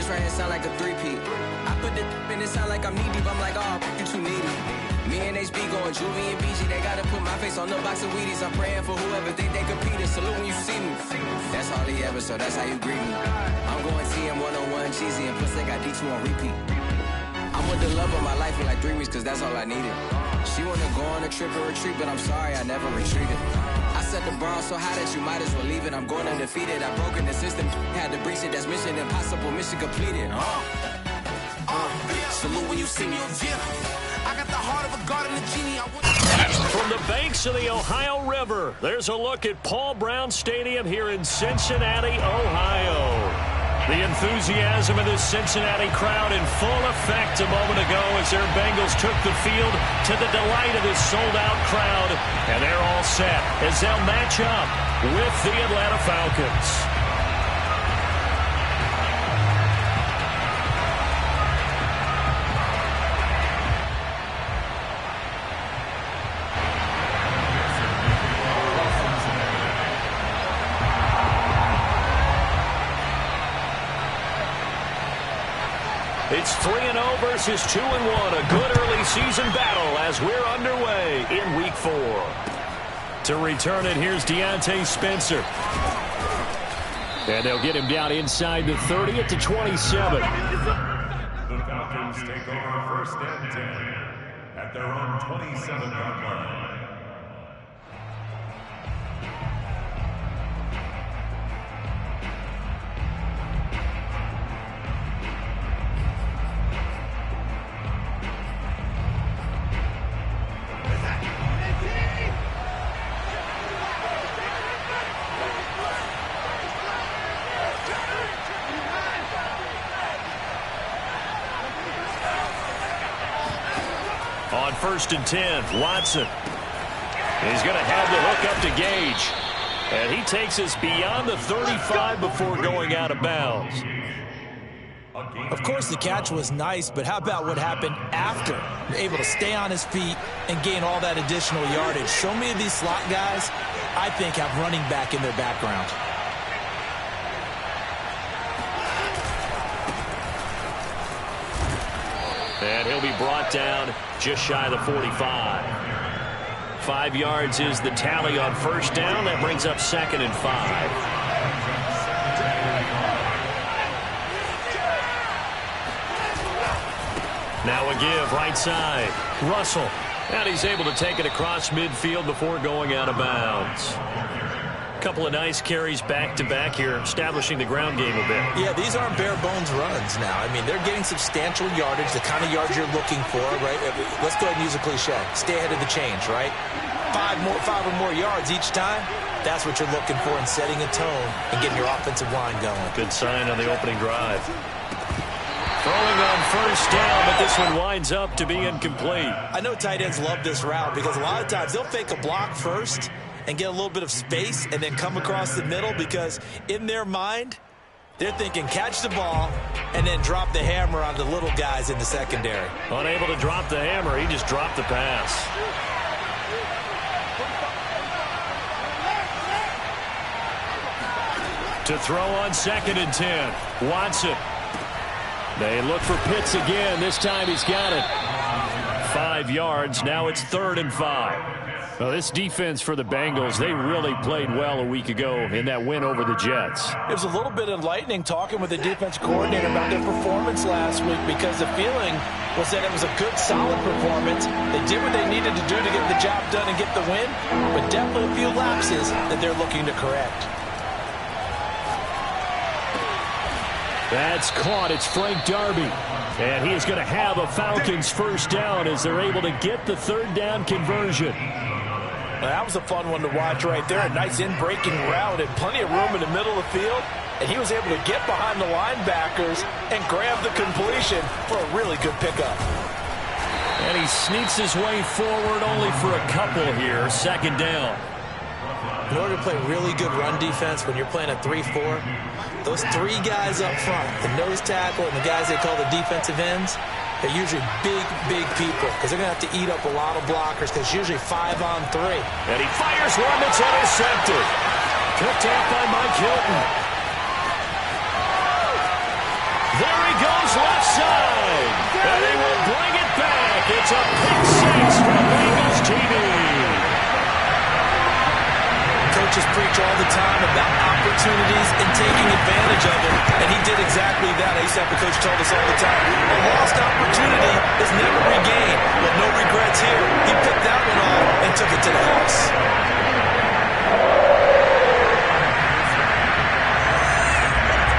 this right here sound like a three-peat. I put the in it sound like I'm knee-deep. I'm like, oh, you too needy. Me and HB going Juvie and BG. They gotta put my face on the box of Wheaties. I'm praying for whoever think they competed. Salute when you see me. That's all he ever, so that's how you greet me. I'm going TM 101 cheesy, and plus they got D2 on repeat. I'm with the love of my life for like 3 weeks, cause that's all I needed. She wanna go on a trip or retreat, but I'm sorry, I never retreated. I set the bar so high that you might as well leave it. I'm going undefeated. I've broken the system. Had to breach it. That's mission impossible. Mission completed. Salute when you see me. I got the heart of a garden of genie. From the banks of the Ohio River, there's a look at Paul Brown Stadium here in Cincinnati, Ohio. The enthusiasm of this Cincinnati crowd in full effect a moment ago as their Bengals took the field to the delight of this sold-out crowd. And they're all set as they'll match up with the Atlanta Falcons. It's 3-0 versus 2-1. A good early season battle as we're underway in Week 4. To return it, here's Deontay Spencer. And they'll get him down inside the 30 at the 27. The Falcons take over 1st and 10 at their own 27-yard line. On 1st and 10, Watson. He's going to have the hook up to Gage. And he takes us beyond the 35 before going out of bounds. Of course, the catch was nice, but how about what happened after? Able to stay on his feet and gain all that additional yardage. So many of these slot guys, I think, have running back in their background. And he'll be brought down just shy of the 45. 5 yards is the tally on 1st down. That brings up 2nd and 5. Now a give right side. Russell. And he's able to take it across midfield before going out of bounds. Couple of nice carries back-to-back here, establishing the ground game a bit. Yeah, these aren't bare-bones runs now. I mean, they're getting substantial yardage, the kind of yards you're looking for, right? Let's go ahead and use a cliche. Stay ahead of the change, right? 5 or more yards each time, that's what you're looking for in setting a tone and getting your offensive line going. Good sign on the opening drive. Throwing on 1st down, but this one winds up to be incomplete. I know tight ends love this route because a lot of times they'll fake a block first and get a little bit of space and then come across the middle because in their mind, they're thinking catch the ball and then drop the hammer on the little guys in the secondary. Unable to drop the hammer, he just dropped the pass. To throw on 2nd and 10, Watson. They look for Pitts again. This time he's got it. 5 yards. Now it's 3rd and 5. Well, this defense for the Bengals, they really played well a week ago in that win over the Jets. It was a little bit enlightening talking with the defense coordinator about their performance last week because the feeling was that it was a good, solid performance. They did what they needed to do to get the job done and get the win, but definitely a few lapses that they're looking to correct. That's caught. It's Frank Darby. And he is going to have a Falcons 1st down as they're able to get the 3rd down conversion. Well, that was a fun one to watch right there. A nice in-breaking route and plenty of room in the middle of the field. And he was able to get behind the linebackers and grab the completion for a really good pickup. And he sneaks his way forward only for a couple here. 2nd down. In order to play really good run defense when you're playing a 3-4, those 3 guys up front, the nose tackle and the guys they call the defensive ends, they're usually big people because they're going to have to eat up a lot of blockers because it's usually 5 on 3. And he fires one that's intercepted. Picked off by Mike Hilton. There a pick six for Bengals TV. Coaches preach all the time about opportunities and taking advantage of them, and he did exactly that. ASAP, the coach told us all the time, a lost opportunity is never regained. Well, no regrets here. He picked that one off and took it to the house.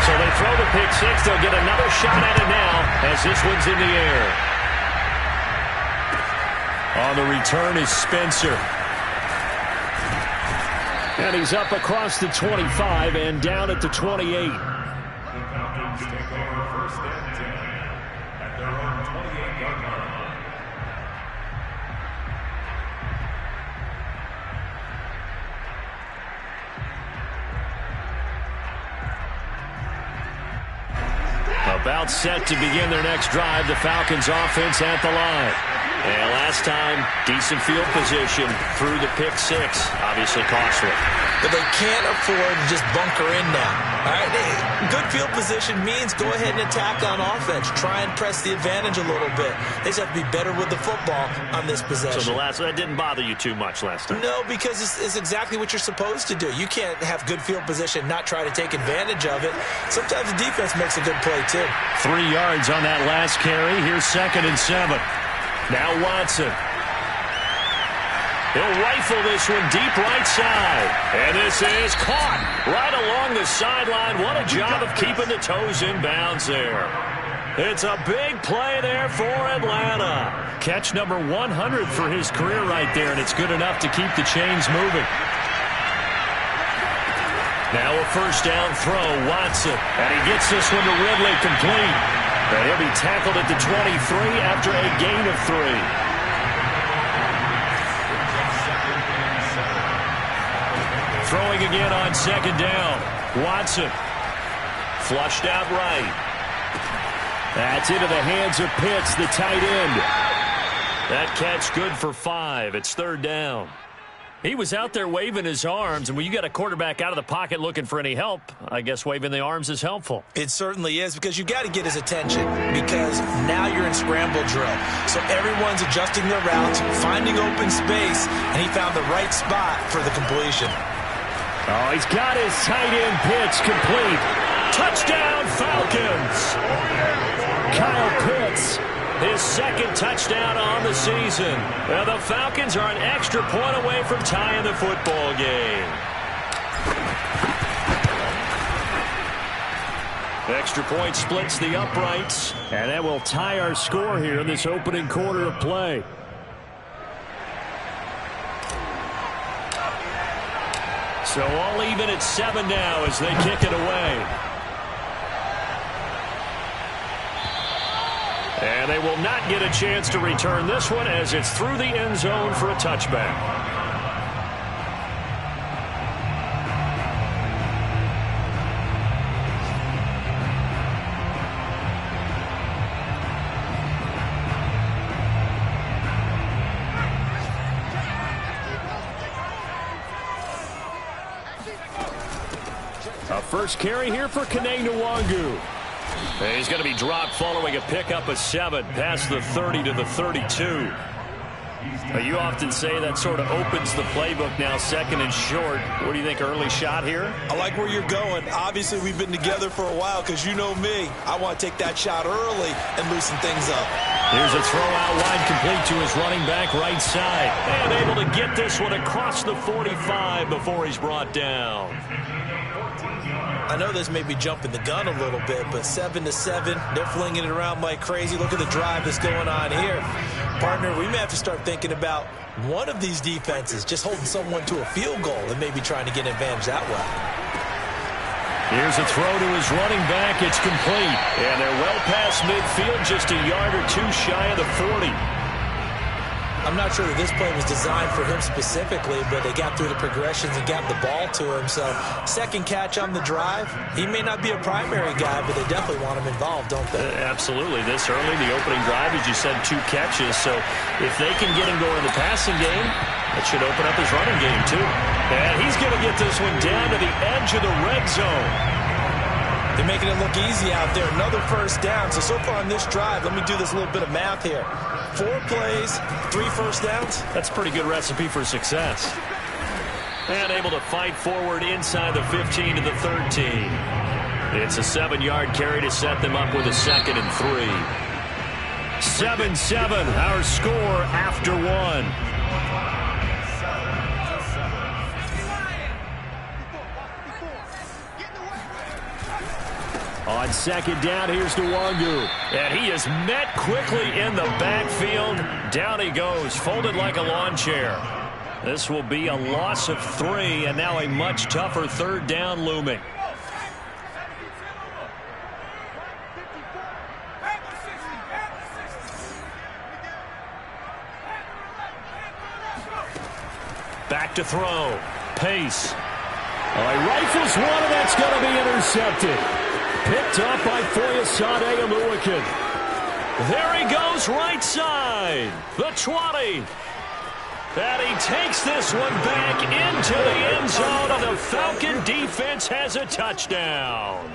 So they throw the pick six. They'll get another shot at it now as this one's in the air. On the return is Spencer. And he's up across the 25 and down at the 28. The Falcons take over first and 10 at their own 28-yard line. About set to begin their next drive, the Falcons offense at the line. And last time, decent field position through the pick six. Obviously costly. But they can't afford to just bunker in now. All right? Good field position means go ahead and attack on offense. Try and press the advantage a little bit. They just have to be better with the football on this possession. So that didn't bother you too much last time? No, because it's exactly what you're supposed to do. You can't have good field position, not try to take advantage of it. Sometimes the defense makes a good play, too. 3 yards on that last carry. Here's 2nd and 7. Now Watson. He'll rifle this one deep right side. And this is caught right along the sideline. What a job of keeping the toes in bounds there. It's a big play there for Atlanta. Catch number 100 for his career right there, and it's good enough to keep the chains moving. Now a first down throw, Watson. And he gets this one to Ridley complete. And he'll be tackled at the 23 after a gain of 3. Throwing again on 2nd down. Watson. Flushed out right. That's into the hands of Pitts, the tight end. That catch good for 5. It's 3rd down. He was out there waving his arms, and when you got a quarterback out of the pocket looking for any help, I guess waving the arms is helpful. It certainly is, because you got to get his attention, because now you're in scramble drill. So everyone's adjusting their routes, finding open space, and he found the right spot for the completion. Oh, he's got his tight end pitch complete. Touchdown, Falcons! Kyle Pitts. His 2nd touchdown on the season. Well, the Falcons are an extra point away from tying the football game. Extra point splits the uprights, and that will tie our score here in this opening quarter of play. So all even at 7 now as they kick it away. And they will not get a chance to return this one as it's through the end zone for a touchback. A first carry here for Kene Nwangu. He's going to be dropped following a pickup of 7 past the 30 to the 32. You often say that sort of opens the playbook now, 2nd and short. What do you think, early shot here? I like where you're going. Obviously, we've been together for a while, because you know me. I want to take that shot early and loosen things up. Here's a throw out wide complete to his running back right side. And able to get this one across the 45 before he's brought down. I know this may be jumping the gun a little bit, but 7 to 7, they're flinging it around like crazy. Look at the drive that's going on here. Partner, we may have to start thinking about one of these defenses just holding someone to a field goal and maybe trying to get an advantage that way. Here's a throw to his running back. It's complete. And they're well past midfield, just a yard or 2 shy of the 40. I'm not sure that this play was designed for him specifically, but they got through the progressions and got the ball to him. So 2nd catch on the drive. He may not be a primary guy, but they definitely want him involved, don't they? Absolutely. This early, the opening drive, as you said, 2 catches. So if they can get him going in the passing game, that should open up his running game too. And he's going to get this one down to the edge of the red zone. They're making it look easy out there. Another first down. So far on this drive, let me do this little bit of math here. 4 plays, 3 first downs. That's a pretty good recipe for success. And able to fight forward inside the 15 to the 13. It's a 7-yard carry to set them up with a 2nd and 3. 7-7, our score after 1. On 2nd down, here's Nwangu. And he is met quickly in the backfield. Down he goes, folded like a lawn chair. This will be a loss of 3, and now a much tougher 3rd down looming. Back to throw. Pace. He rifles one, and that's going to be intercepted. Picked up by Foyesade Oluokun. There he goes, right side. The 20. And he takes this one back into the end zone, and the Falcon defense has a touchdown.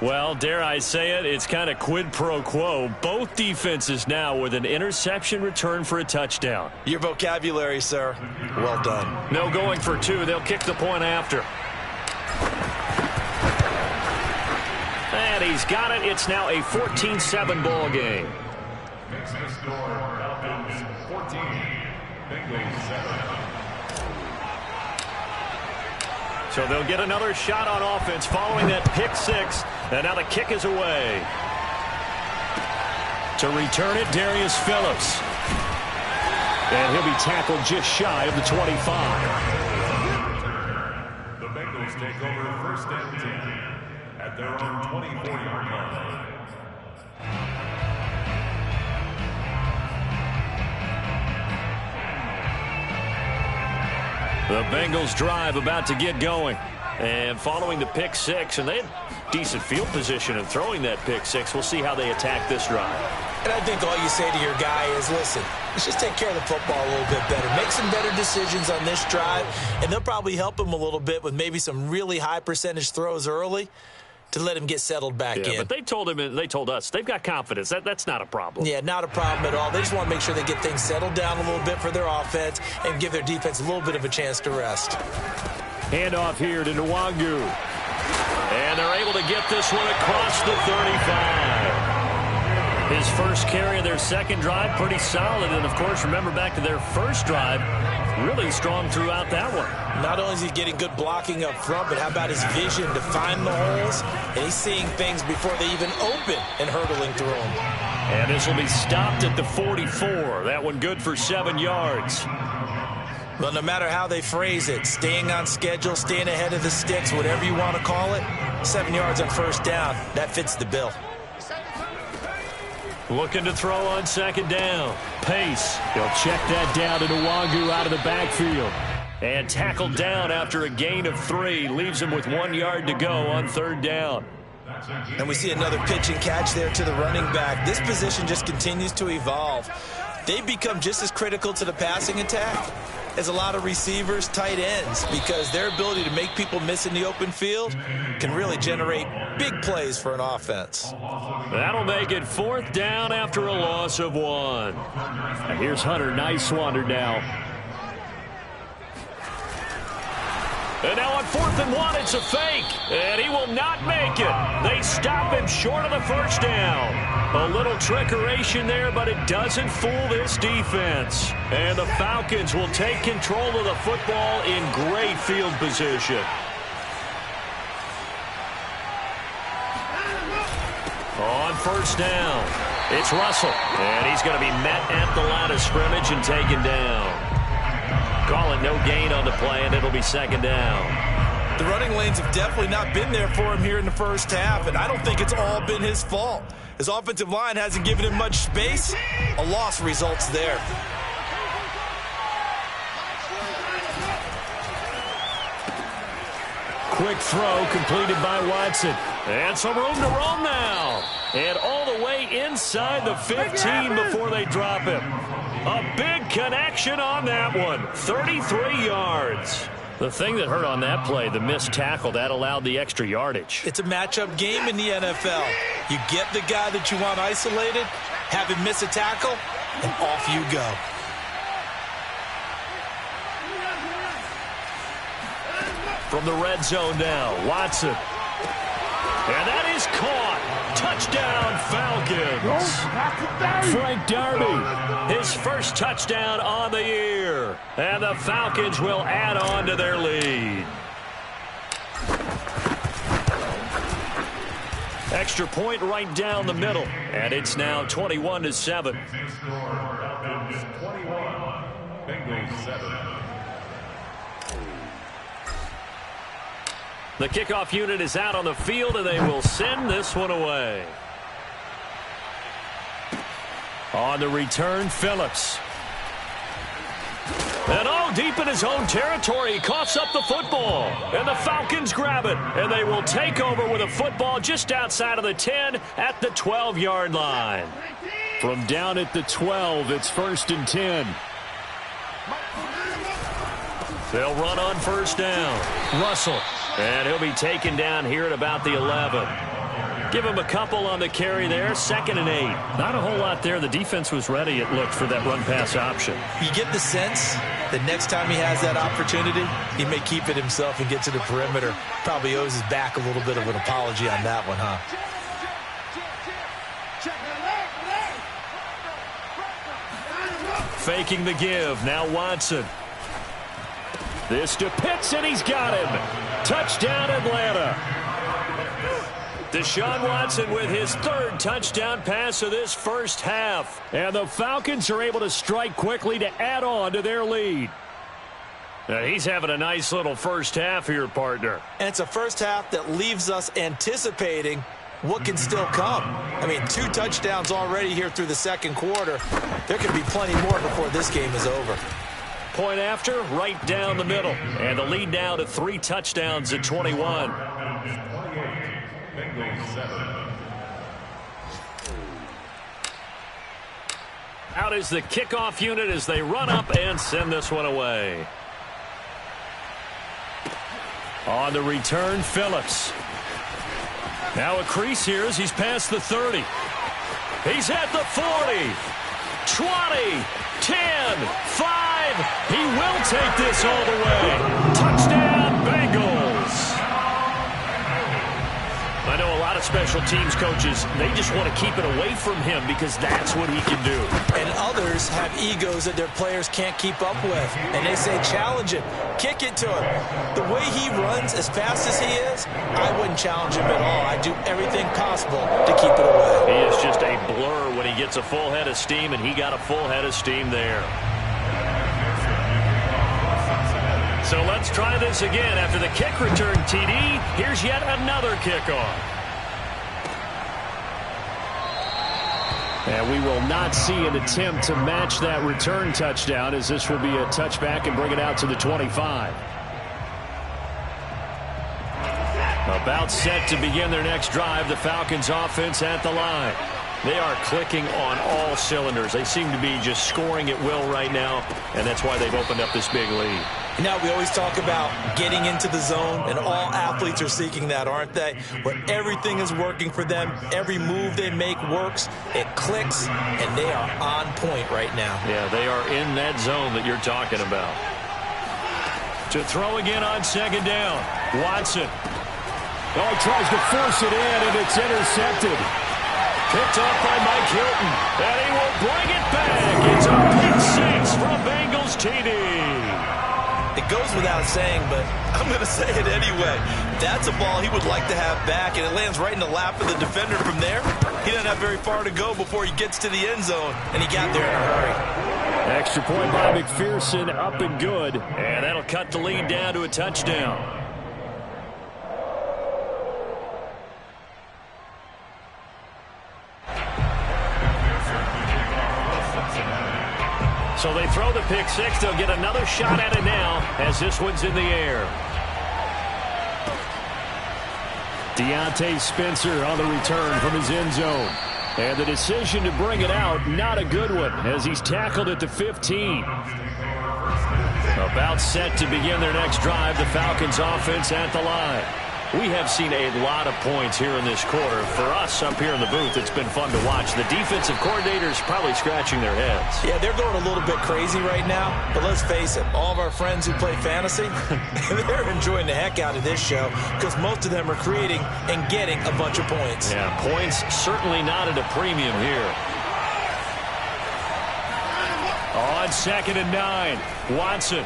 Well, dare I say it, it's kind of quid pro quo. Both defenses now with an interception return for a touchdown. Your vocabulary, sir. Well done. No going for 2. They'll kick the point after. And he's got it. It's now a 14-7 ball game. Makes the score Falcons 14, Bengals 7. So they'll get another shot on offense following that pick 6. And now the kick is away. To return it, Darius Phillips. And he'll be tackled just shy of the 25. The Bengals take over 1st and 10 at their own 24-yard line. The Bengals drive about to get going. And following the pick 6, and they had decent field position in throwing that pick 6. We'll see how they attack this drive. And I think all you say to your guy is, listen, let's just take care of the football a little bit better. Make some better decisions on this drive, and they'll probably help him a little bit with maybe some really high percentage throws early to let him get settled back in. But they told him, and they told us, they've got confidence. That's not a problem. Yeah, not a problem at all. They just want to make sure they get things settled down a little bit for their offense and give their defense a little bit of a chance to rest. Handoff here to Nwangu. And they're able to get this one across the 35. His first carry of their 2nd drive, pretty solid. And, of course, remember back to their first drive, really strong throughout that one. Not only is he getting good blocking up front, but how about his vision to find the holes? And he's seeing things before they even open and hurdling through them. And this will be stopped at the 44. That one good for 7 yards. Well, no matter how they phrase it, staying on schedule, staying ahead of the sticks, whatever you want to call it, 7 yards on 1st down, that fits the bill. Looking to throw on 2nd down. Pace. He'll check that down to Nwangu out of the backfield. And tackled down after a gain of 3. Leaves him with 1 yard to go on 3rd down. And we see another pitch and catch there to the running back. This position just continues to evolve. They become just as critical to the passing attack as a lot of receivers, tight ends, because their ability to make people miss in the open field can really generate big plays for an offense. That'll make it 4th down after a loss of 1. And here's Hunter. Nice swander now. And now on 4th and 1, it's a fake. And he will not make it. They stop him short of the 1st down. A little trickeration there, but it doesn't fool this defense. And the Falcons will take control of the football in great field position. On 1st down, it's Russell. And he's going to be met at the line of scrimmage and taken down. Call it no gain on the play, and it'll be 2nd down. The running lanes have definitely not been there for him here in the first half, and I don't think it's all been his fault. His offensive line hasn't given him much space. A loss results there. Quick throw completed by Watson. And some room to roam now. And all the way inside the 15 before they drop him. A big connection on that one. 33 yards. The thing that hurt on that play, the missed tackle, that allowed the extra yardage. It's a matchup game in the NFL. You get the guy that you want isolated, have him miss a tackle, and off you go. From the red zone now, Watson. And that is caught. Touchdown, Falcons. Frank Darby, his first touchdown on the year. And the Falcons will add on to their lead. Extra point right down the middle. And it's now 21-7. Falcons 21, Bengals 7. The kickoff unit is out on the field, and they will send this one away. On the return, Phillips. And all deep in his own territory, he coughs up the football. And the Falcons grab it, and they will take over with a football just outside of the 10 at the 12-yard line. From down at the 12, it's 1st and 10. They'll run on first down. Russell. And he'll be taken down here at about the 11. Give him a couple on the carry there. 2nd and 8. Not a whole lot there. The defense was ready, it looked, for that run-pass option. You get the sense that next time he has that opportunity, he may keep it himself and get to the perimeter. Probably owes his back a little bit of an apology on that one, huh? Faking the give. Now Watson. This to Pitts, and he's got him. Touchdown, Atlanta. Deshaun Watson with his 3rd touchdown pass of this first half. And the Falcons are able to strike quickly to add on to their lead. Now, he's having a nice little first half here, partner. And it's a first half that leaves us anticipating what can still come. I mean, 2 touchdowns already here through the 2nd quarter. There could be plenty more before this game is over. Point after, right down the middle. And the lead now to 3 touchdowns at 21. Out is the kickoff unit as they run up and send this one away. On the return, Phillips. Now a crease here as he's past the 30. He's at the 40. 20. 10, 5, he will take this all the way. Touchdown, Bengals. I know a lot of special teams coaches, they just want to keep it away from him because that's what he can do. And others have egos that their players can't keep up with. And they say, challenge him, kick it to him. The way he runs as fast as he is, I wouldn't challenge him at all. I'd do everything possible to keep it away. He is just a blur when he gets a full head of steam, and he got a full head of steam there. So let's try this again. After the kick return, TD, here's yet another kickoff. And we will not see an attempt to match that return touchdown, as this will be a touchback and bring it out to the 25. About set to begin their next drive, the Falcons offense at the line. They are clicking on all cylinders. They seem to be just scoring at will right now, and that's why they've opened up this big lead. Now, we always talk about getting into the zone, and all athletes are seeking that, aren't they? Where everything is working for them, every move they make works, it clicks, and they are on point right now. Yeah, they are in that zone that you're talking about. To throw again on 2nd down, Watson. Oh, he tries to force it in, and it's intercepted. Picked up by Mike Hilton, and he will bring it back. It's a pick 6 from Bengals TD. It goes without saying, but I'm going to say it anyway. That's a ball he would like to have back, and it lands right in the lap of the defender from there. He doesn't have very far to go before he gets to the end zone, and he got there in a hurry. Extra point by McPherson, up and good, and that'll cut the lead down to a touchdown. So they throw the pick 6. They'll get another shot at it now as this one's in the air. Deontay Spencer on the return from his end zone. And the decision to bring it out, not a good one, as he's tackled at the 15. About set to begin their next drive, the Falcons offense at the line. We have seen a lot of points here in this quarter. For us up here in the booth, it's been fun to watch. The defensive coordinators probably scratching their heads. Yeah, they're going a little bit crazy right now, but let's face it, all of our friends who play fantasy, they're enjoying the heck out of this show because most of them are creating and getting a bunch of points. Yeah, points certainly not at a premium here. On 2nd and 9, Watson.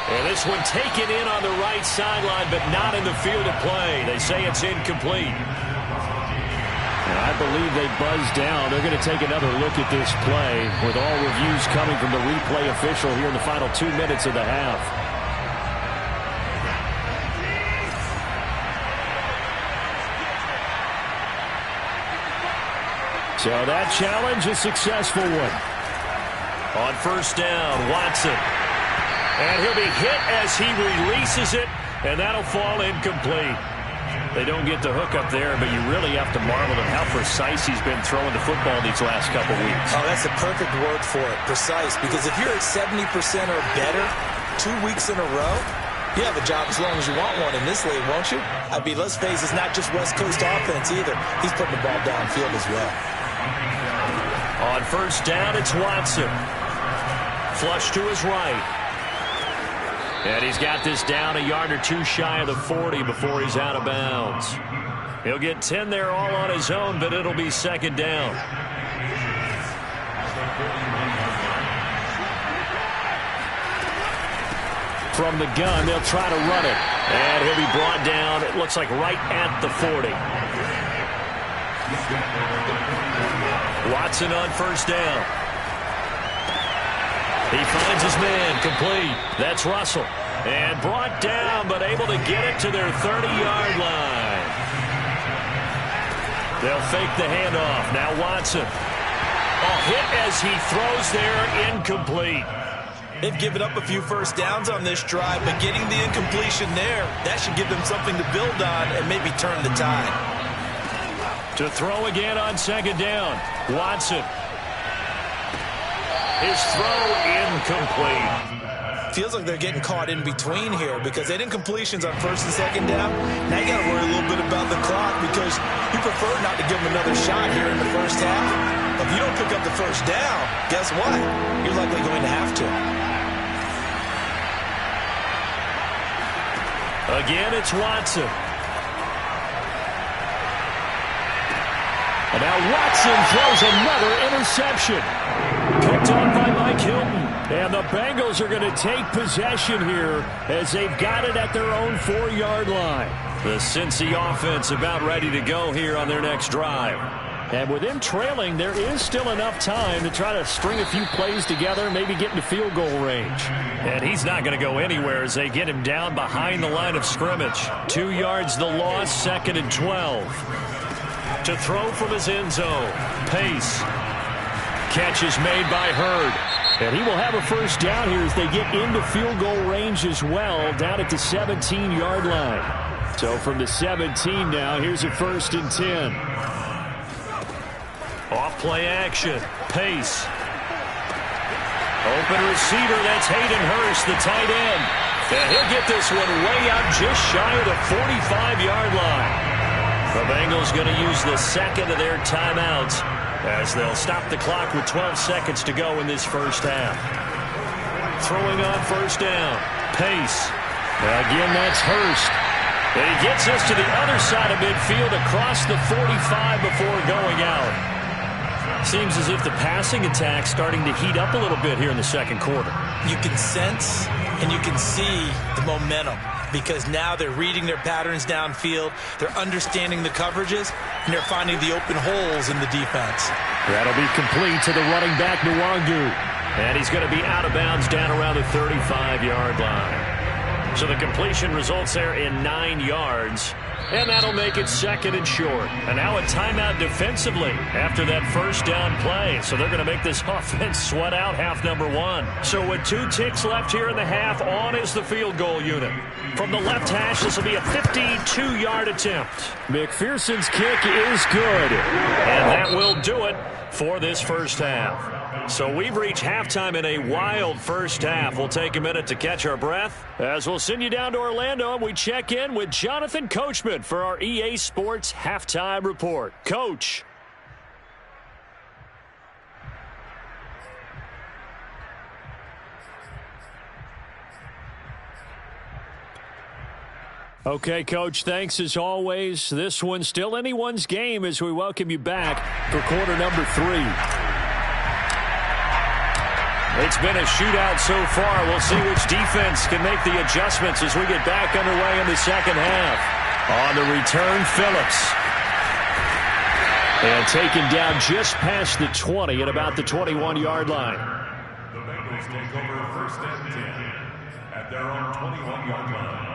And this one taken in on the right sideline, but not in the field of play. They say it's incomplete. And I believe they buzzed down. They're going to take another look at this play with all reviews coming from the replay official here in the final 2 minutes of the half. So that challenge, a successful one. On 1st down, Watson. And he'll be hit as he releases it, and that'll fall incomplete. They don't get the hook up there, but you really have to marvel at how precise he's been throwing the football these last couple weeks. Oh, that's the perfect word for it, precise. Because if you're at 70% or better 2 weeks in a row, you have a job as long as you want one in this league, won't you? I mean, let's face it, it's not just West Coast offense either. He's putting the ball downfield as well. On 1st down, it's Watson. Flush to his right. And he's got this down a yard or two shy of the 40 before he's out of bounds. He'll get 10 there all on his own, but it'll be 2nd down. From the gun, they'll try to run it. And he'll be brought down, it looks like right at the 40. Watson on 1st down. He finds his man, complete. That's Russell. And brought down, but able to get it to their 30-yard line. They'll fake the handoff. Now Watson. A hit as he throws there, incomplete. They've given up a few 1st downs on this drive, but getting the incompletion there, that should give them something to build on and maybe turn the tide. To throw again on 2nd down. Watson. His throw incomplete. Feels like they're getting caught in between here because they didn't completions on 1st and 2nd down. Now you got to worry a little bit about the clock because you prefer not to give them another shot here in the 1st half. If you don't pick up the 1st down, guess what? You're likely going to have to. Again, it's Watson. And now Watson throws another interception. Picked on by Mike Hilton. And the Bengals are going to take possession here as they've got it at their own 4-yard line. The Cincy offense about ready to go here on their next drive. And with them trailing, there is still enough time to try to string a few plays together, maybe get into field goal range. And he's not going to go anywhere as they get him down behind the line of scrimmage. 2 yards the loss, 2nd and 12. To throw from his end zone. Pace. Catch is made by Hurd. And he will have a 1st down here as they get into field goal range as well, down at the 17-yard line. So from the 17 now, here's a 1st and 10. Off play action. Pace. Open receiver, that's Hayden Hurst, the tight end. And he'll get this one way out just shy of the 45-yard line. The Bengals going to use the 2nd of their timeouts as they'll stop the clock with 12 seconds to go in this 1st half. Throwing on 1st down. Pace. Again, that's Hurst. And he gets us to the other side of midfield across the 45 before going out. Seems as if the passing attack's starting to heat up a little bit here in the 2nd quarter. You can sense and you can see the momentum because now they're reading their patterns downfield, they're understanding the coverages, and they're finding the open holes in the defense. That'll be complete to the running back, Nwangu. And he's going to be out of bounds down around the 35-yard line. So the completion results there in 9 yards. And that'll make it 2nd and short. And now a timeout defensively after that 1st down play. So they're going to make this offense sweat out half number 1. So with 2 ticks left here in the half, on is the field goal unit. From the left hash, this will be a 52-yard attempt. McPherson's kick is good. And that will do it. for this first half. So we've reached halftime in a wild first half. We'll take a minute to catch our breath as we'll send you down to Orlando and we check in with Jonathan Coachman for our EA Sports Halftime Report. Coach. Okay, Coach, thanks as always. This one's still anyone's game as we welcome you back for quarter number 3. It's been a shootout so far. We'll see which defense can make the adjustments as we get back underway in the second half. On the return, Phillips. And taken down just past the 20 at about the 21-yard line. The Bengals take over first and 10 at their own 21-yard line.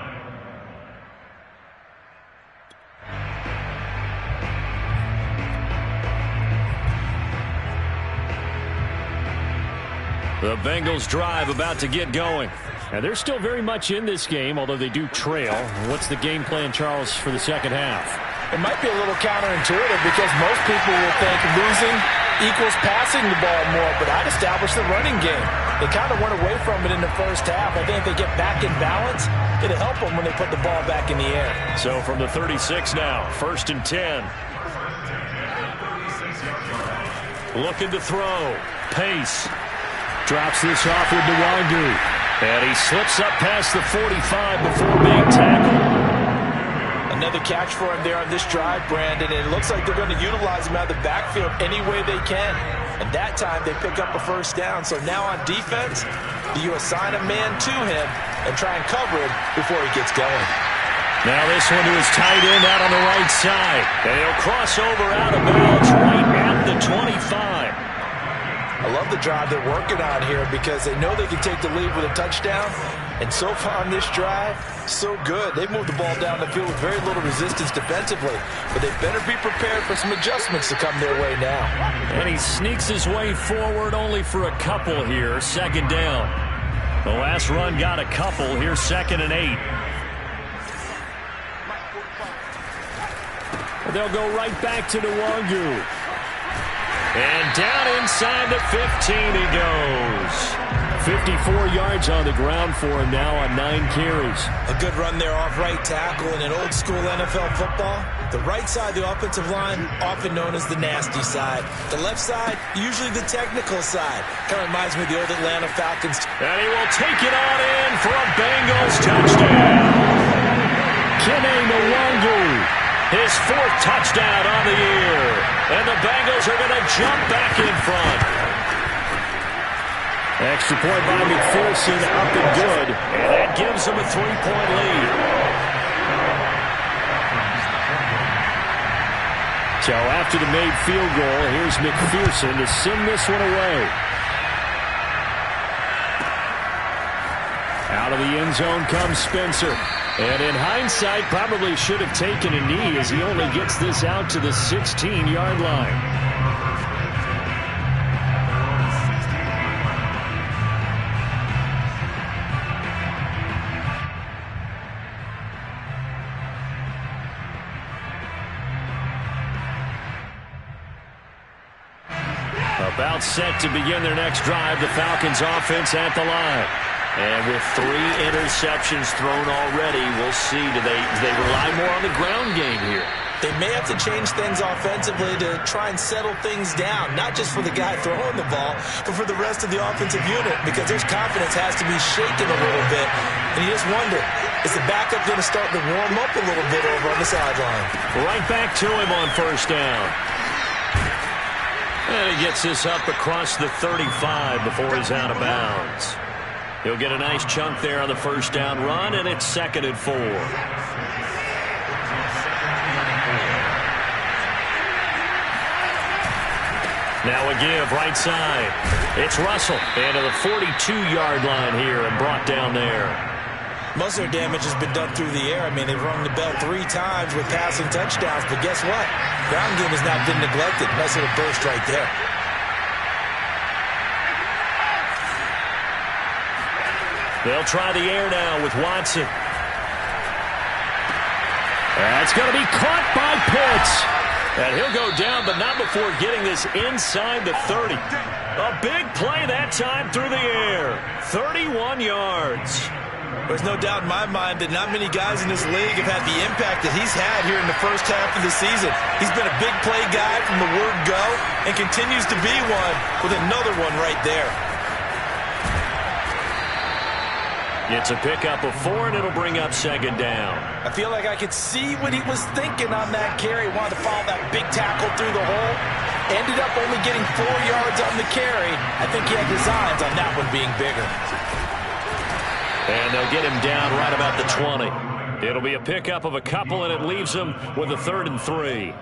The Bengals drive about to get going. And they're still very much in this game, although they do trail. What's the game plan, Charles, for the second half? It might be a little counterintuitive because most people will think losing equals passing the ball more, but I'd establish the running game. They kind of went away from it in the first half. I think if they get back in balance, it'll help them when they put the ball back in the air. So from the 36 now, first and 10. Looking to throw. Pace. Drops this off with Nwangu. And he slips up past the 45 before being tackled. Another catch for him there on this drive, Brandon, and it looks like they're going to utilize him out of the backfield any way they can. And that time they pick up a first down. So now on defense, you assign a man to him and try and cover him before he gets going. Now this one to his tight end out on the right side. And he'll cross over out of bounds right at the 25. I love the drive they're working on here because they know they can take the lead with a touchdown. And so far on this drive, so good. They moved the ball down the field with very little resistance defensively. But they better be prepared for some adjustments to come their way now. And he sneaks his way forward only for a couple here. Second down. The last run got a couple. Here's 2nd and 8. They'll go right back to Nwangu. And down inside the 15 he goes. 54 yards on the ground for him now on 9 carries. A good run there off right tackle in an old-school NFL football. The right side of the offensive line, often known as the nasty side. The left side, usually the technical side. Kind of reminds me of the old Atlanta Falcons. And he will take it on in for a Bengals touchdown. Kene Nwangu. His 4th touchdown on the year. And the Bengals are going to jump back in front. Extra point by McPherson, up and good. And that gives them a 3-point lead. So after the made field goal, here's McPherson to send this one away. Out of the end zone comes Spencer. And in hindsight, probably should have taken a knee as he only gets this out to the 16-yard line. About set to begin their next drive, the Falcons offense at the line. And with 3 interceptions thrown already, we'll see. Do they rely more on the ground game here? They may have to change things offensively to try and settle things down, not just for the guy throwing the ball, but for the rest of the offensive unit, because their confidence has to be shaken a little bit. And you just wonder, is the backup going to start to warm up a little bit over on the sideline? Right back to him on first down. And he gets this up across the 35 before he's out of bounds. He'll get a nice chunk there on the first down run, and it's 2nd and 4. Now a give, right side. It's Russell, and to the 42-yard line here and brought down there. Most of their damage has been done through the air. I mean, they've rung the bell 3 times with passing touchdowns, but guess what? Ground game has not been neglected. Nice little burst right there. They'll try the air now with Watson. That's going to be caught by Pitts. And he'll go down, but not before getting this inside the 30. A big play that time through the air. 31 yards. There's no doubt in my mind that not many guys in this league have had the impact that he's had here in the first half of the season. He's been a big play guy from the word go and continues to be one with another one right there. It's a pickup of 4, and it'll bring up second down. I feel like I could see what he was thinking on that carry. Wanted to follow that big tackle through the hole. Ended up only getting 4 yards on the carry. I think he had designs on that one being bigger. And they'll get him down right about the 20. It'll be a pickup of a couple, and it leaves him with a 3rd and 3.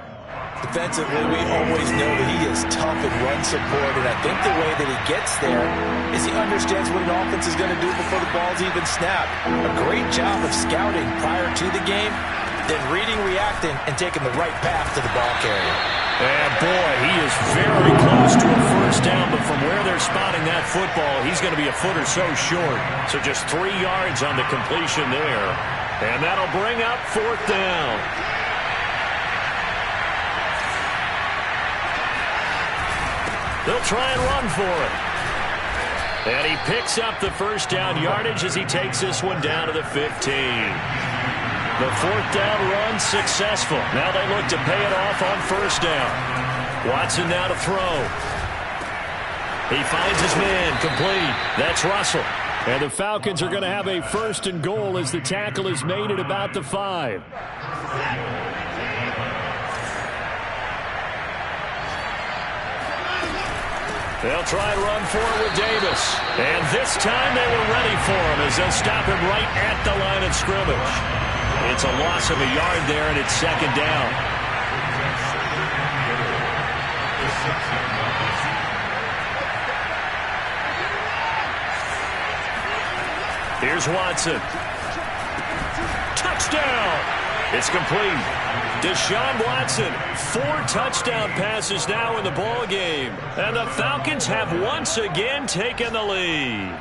Defensively, we always know that he is tough in run support, and I think the way that he gets there is he understands what an offense is going to do before the ball's even snapped. A great job of scouting prior to the game, then reading, reacting, and taking the right path to the ball carrier. And boy, he is very close to a first down, but from where they're spotting that football, he's going to be a foot or so short. So just 3 yards on the completion there. And that'll bring up 4th down. They'll try and run for it. And he picks up the first down yardage as he takes this one down to the 15. The 4th down run successful. Now they look to pay it off on first down. Watson now to throw. He finds his man complete. That's Russell. And the Falcons are going to have a 1st and goal as the tackle is made at about the 5. They'll try and run for it with Davis. And this time they were ready for him as they'll stop him right at the line of scrimmage. It's a loss of a yard there, and it's second down. Here's Watson. Touchdown! It's complete. Deshaun Watson, 4 touchdown passes now in the ball game. And the Falcons have once again taken the lead.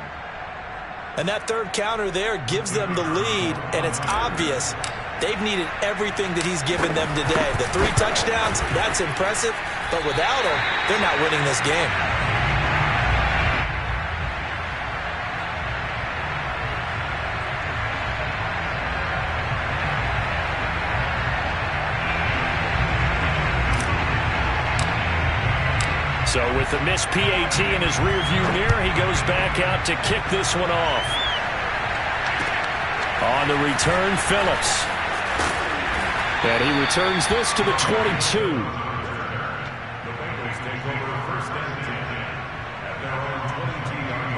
And that 3rd counter there gives them the lead, and it's obvious they've needed everything that he's given them today. The 3 touchdowns, that's impressive, but without him, they're not winning this game. So with the missed PAT in his rearview mirror, he goes back out to kick this one off. On the return, Phillips. And he returns this to the 22. The Bengals take over 1st and 10 at their own 22-yard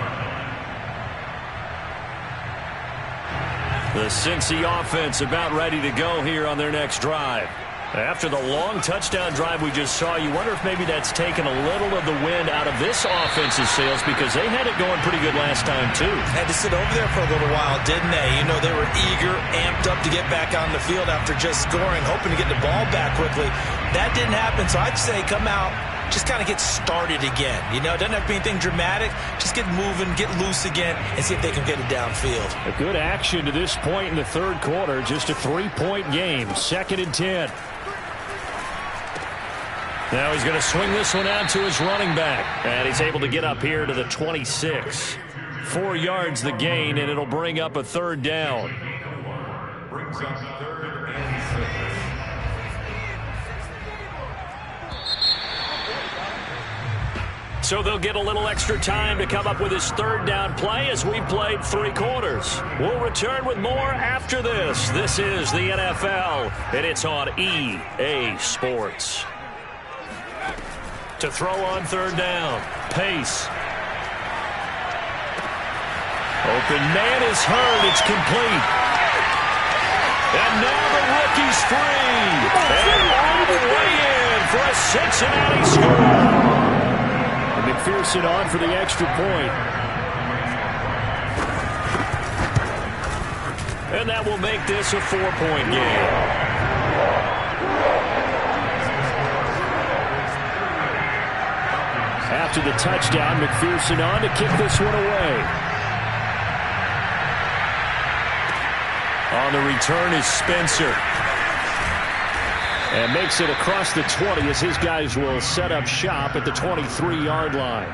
line. The Cincy offense about ready to go here on their next drive. After the long touchdown drive we just saw, you wonder if maybe that's taken a little of the wind out of this offense's sails because they had it going pretty good last time, too. Had to sit over there for a little while, didn't they? You know, they were eager, amped up to get back on the field after just scoring, hoping to get the ball back quickly. That didn't happen, so I'd say come out, just kind of get started again. You know, it doesn't have to be anything dramatic. Just get moving, get loose again, and see if they can get it downfield. A good action to this point in the 3rd quarter. Just a 3-point game. 2nd and 10. Now he's going to swing this one out to his running back. And he's able to get up here to the 26. 4 yards the gain, and it'll bring up a 3rd down. Brings up 3rd and 6. So they'll get a little extra time to come up with his 3rd down play as we played 3 quarters. We'll return with more after this. This is the NFL, and it's on EA Sports. To throw on 3rd down. Pace. Open man is heard. It's complete. And now the rookie's free. And all the way in for a Cincinnati score. And McPherson on for the extra point. And that will make this a 4-point game. After the touchdown, McPherson on to kick this one away. On the return is Spencer. And makes it across the 20 as his guys will set up shop at the 23-yard line.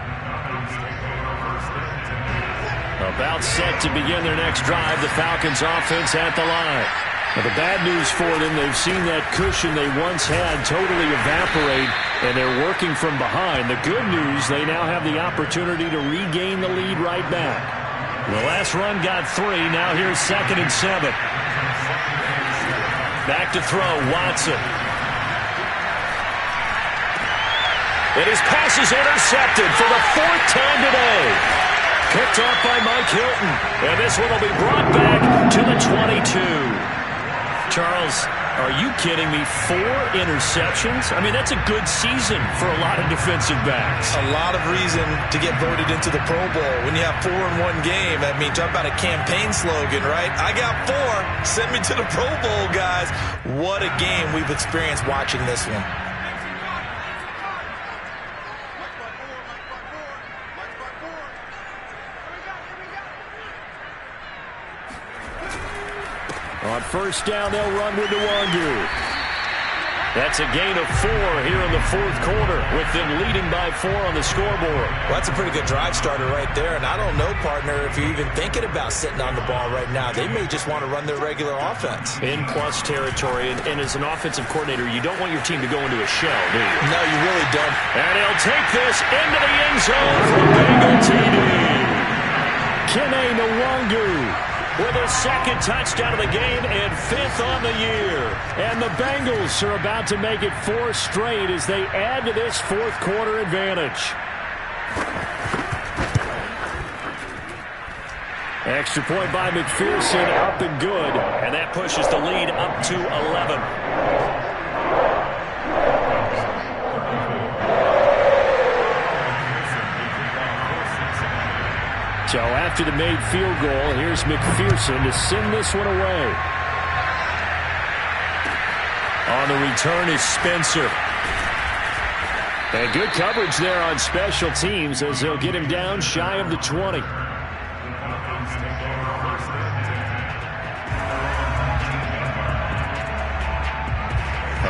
About set to begin their next drive, the Falcons offense at the line. Now, the bad news for them, they've seen that cushion they once had totally evaporate, and they're working from behind. The good news, they now have the opportunity to regain the lead right back. The last run got 3. Now here's 2nd and 7. Back to throw, Watson. And his pass is intercepted for the 4th time today. Picked off by Mike Hilton. And this one will be brought back to the 22. Charles, are you kidding me? 4 interceptions? I mean, that's a good season for a lot of defensive backs. A lot of reason to get voted into the Pro Bowl. When you have 4 in one game, I mean, talk about a campaign slogan, right? I got 4. Send me to the Pro Bowl, guys. What a game we've experienced watching this one. On first down, they'll run with Nwangu. That's a gain of 4 here in the 4th quarter, with them leading by 4 on the scoreboard. Well, that's a pretty good drive starter right there. And I don't know, partner, if you're even thinking about sitting on the ball right now. They may just want to run their regular offense. In plus territory, and as an offensive coordinator, you don't want your team to go into a shell, do you? No, you really don't. And he'll take this into the end zone for Bengal TD. Kene Nwangu with his 2nd touchdown of the game and 5th on the year. And the Bengals are about to make it 4 straight as they add to this 4th quarter advantage. Extra point by McPherson, up and good. And that pushes the lead up to 11. So after the made field goal, here's McPherson to send this one away. On the return is Spencer. And good coverage there on special teams as they'll get him down shy of the 20.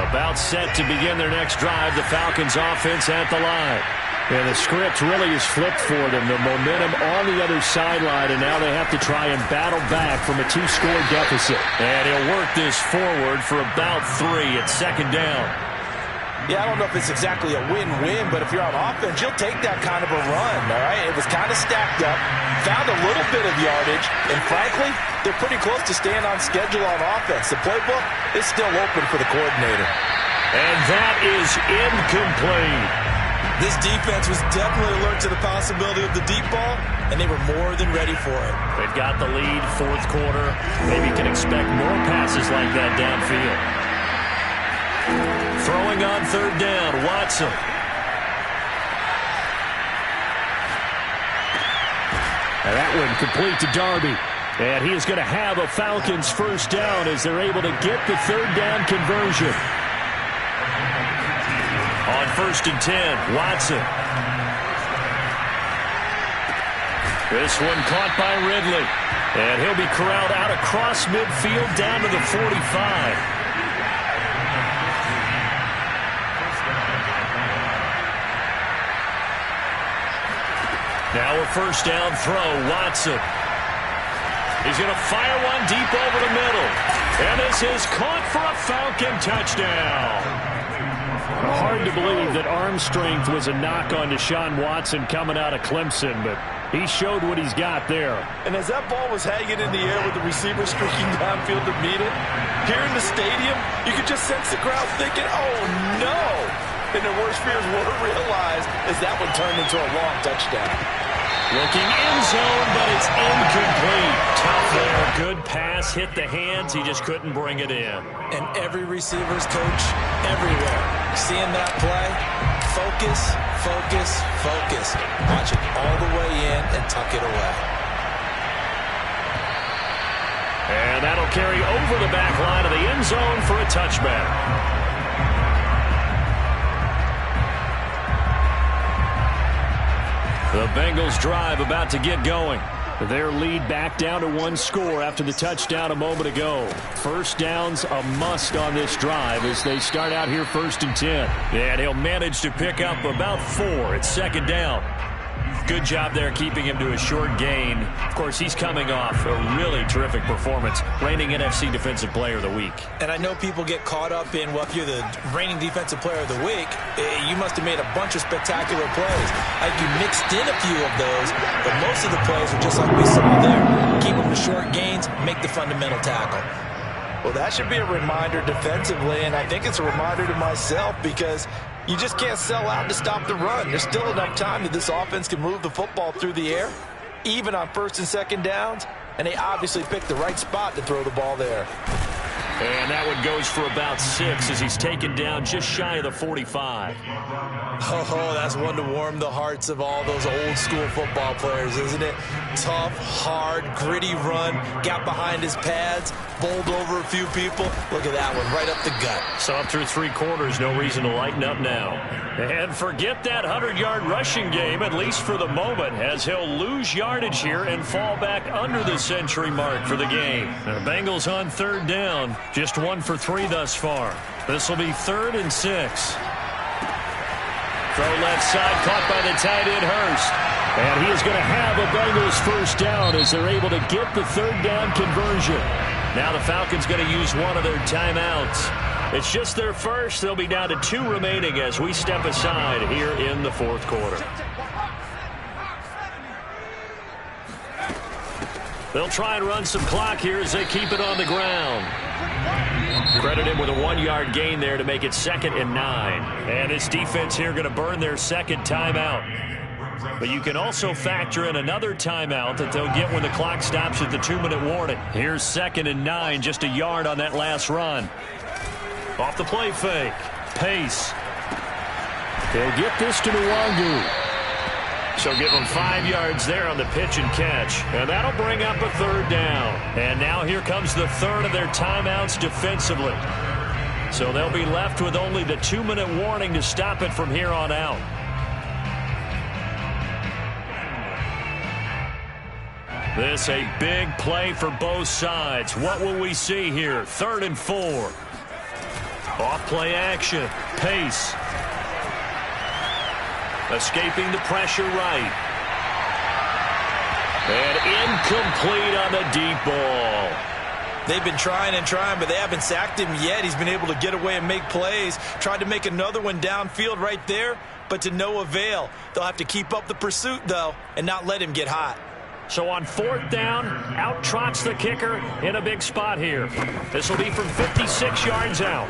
About set to begin their next drive, the Falcons offense at the line. And the script really is flipped for them. The momentum on the other sideline, and now they have to try and battle back from a 2-score deficit. And he'll work this forward for about 3 at 2nd down. Yeah, I don't know if it's exactly a win-win, but if you're on offense, you'll take that kind of a run, all right? It was kind of stacked up, found a little bit of yardage, and frankly, they're pretty close to staying on schedule on offense. The playbook is still open for the coordinator. And that is incomplete. This defense was definitely alert to the possibility of the deep ball, and they were more than ready for it. They've got the lead, 4th quarter. Maybe you can expect more passes like that downfield. Throwing on 3rd down, Watson. And that one complete to Darby. And he is going to have a Falcons 1st down as they're able to get the 3rd down conversion. On 1st and 10, Watson. This one caught by Ridley. And he'll be corralled out across midfield down to the 45. Now a 1st down throw, Watson. He's going to fire one deep over the middle. And this is caught for a Falcon touchdown. Hard to believe that arm strength was a knock on Deshaun Watson coming out of Clemson, but he showed what he's got there. And as that ball was hanging in the air with the receiver streaking downfield to meet it, here in the stadium, you could just sense the crowd thinking, oh no! And their worst fears were realized as that one turned into a long touchdown. Looking end zone, but it's incomplete. Tough there. Good pass, hit the hands. He just couldn't bring it in. And every receiver's coach everywhere. Seeing that play, focus, focus, focus. Watch it all the way in and tuck it away. And that'll carry over the back line of the end zone for a touchback. The Bengals drive about to get going. Their lead back down to one score after the touchdown a moment ago. First down's a must on this drive as they start out here 1st and 10. And he'll manage to pick up about 4 at 2nd down. Good job there keeping him to a short gain. Of course, he's coming off a really terrific performance, reigning NFC Defensive Player of the Week. And I know people get caught up in, well, if you're the reigning Defensive Player of the Week, you must have made a bunch of spectacular plays. I think you mixed in a few of those, but most of the plays are just like we saw there. Keep them to short gains, make the fundamental tackle. Well, that should be a reminder defensively, and I think it's a reminder to myself because you just can't sell out to stop the run. There's still enough time that this offense can move the football through the air, even on 1st and 2nd downs, and they obviously picked the right spot to throw the ball there. And that one goes for about 6 as he's taken down just shy of the 45. Oh, that's one to warm the hearts of all those old-school football players, isn't it? Tough, hard, gritty run, got behind his pads, bowled over a few people. Look at that one, right up the gut. So up through 3 quarters, no reason to lighten up now. And forget that 100-yard rushing game, at least for the moment, as he'll lose yardage here and fall back under the century mark for the game. The Bengals on 3rd down, just 1 for 3 thus far. This will be 3rd and 6. Throw left side, caught by the tight end Hurst. And he is going to have a Bengals 1st down as they're able to get the 3rd down conversion. Now the Falcons going to use one of their timeouts. It's just their first. They'll be down to 2 remaining as we step aside here in the 4th quarter. They'll try and run some clock here as they keep it on the ground. Credit him with a 1-yard gain there to make it 2nd and 9. And this defense here going to burn their 2nd timeout. But you can also factor in another timeout that they'll get when the clock stops at the 2-minute warning. Here's 2nd and 9, just a yard on that last run. Off the play fake. Pace. They'll get this to Nwangu. So give them 5 yards there on the pitch and catch. And that'll bring up a 3rd down. And now here comes the 3rd of their timeouts defensively. So they'll be left with only the 2-minute warning to stop it from here on out. This a big play for both sides. What will we see here? 3rd and 4. Off play action. Pace. Escaping the pressure right. And incomplete on the deep ball. They've been trying and trying, but they haven't sacked him yet. He's been able to get away and make plays. Tried to make another one downfield right there, but to no avail. They'll have to keep up the pursuit, though, and not let him get hot. So on 4th down, out trots the kicker in a big spot here. This will be from 56 yards out.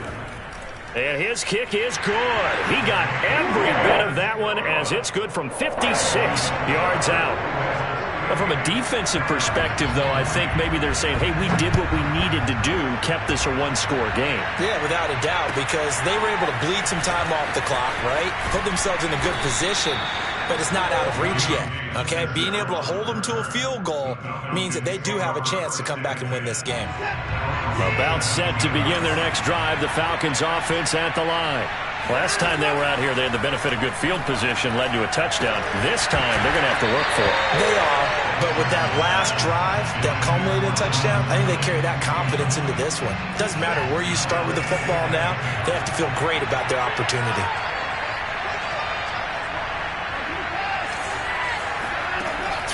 And his kick is good. He got every bit of that one as it's good from 56 yards out. But from a defensive perspective, though, I think maybe they're saying, hey, we did what we needed to do, kept this a 1-score game. Yeah, without a doubt, because they were able to bleed some time off the clock, right? Put themselves in a good position, but it's not out of reach yet, okay? Being able to hold them to a field goal means that they do have a chance to come back and win this game. About set to begin their next drive, the Falcons offense at the line. Last time they were out here, they had the benefit of good field position, led to a touchdown. This time, they're going to have to work for it. They are, but with that last drive that culminated in a touchdown, I think they carry that confidence into this one. Doesn't matter where you start with the football now, they have to feel great about their opportunity.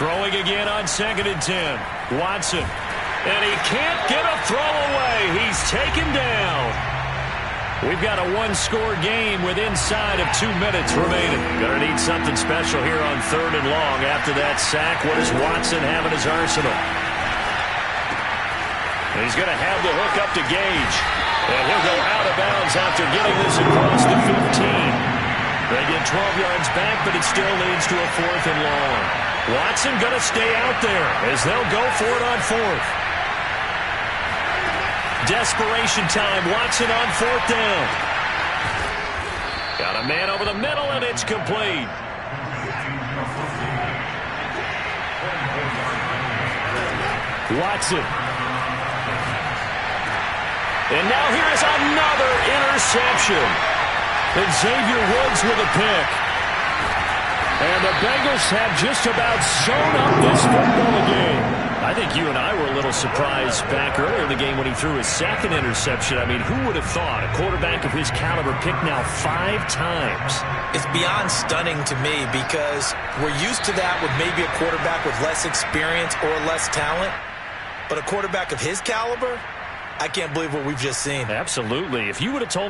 Throwing again on 2nd and 10. Watson. And he can't get a throw away. He's taken down. We've got a 1-score game with inside of 2 minutes remaining. Gonna need something special here on 3rd and long. After that sack, what does Watson have in his arsenal? And he's gonna have the hook up to Gage. And he'll go out of bounds after getting this across the 15. They get 12 yards back, but it still leads to a 4th and long. Watson gonna stay out there as they'll go for it on 4th. Desperation time. Watson on 4th down. Got a man over the middle, and it's complete. Watson. And now here is another interception. And Xavier Woods with a pick. And the Bengals have just about sewn up this football game. I think you and I were a little surprised back earlier in the game when he threw his second interception. I mean, who would have thought a quarterback of his caliber picked now 5 times? It's beyond stunning to me because we're used to that with maybe a quarterback with less experience or less talent. But a quarterback of his caliber, I can't believe what we've just seen. Absolutely. If you would have told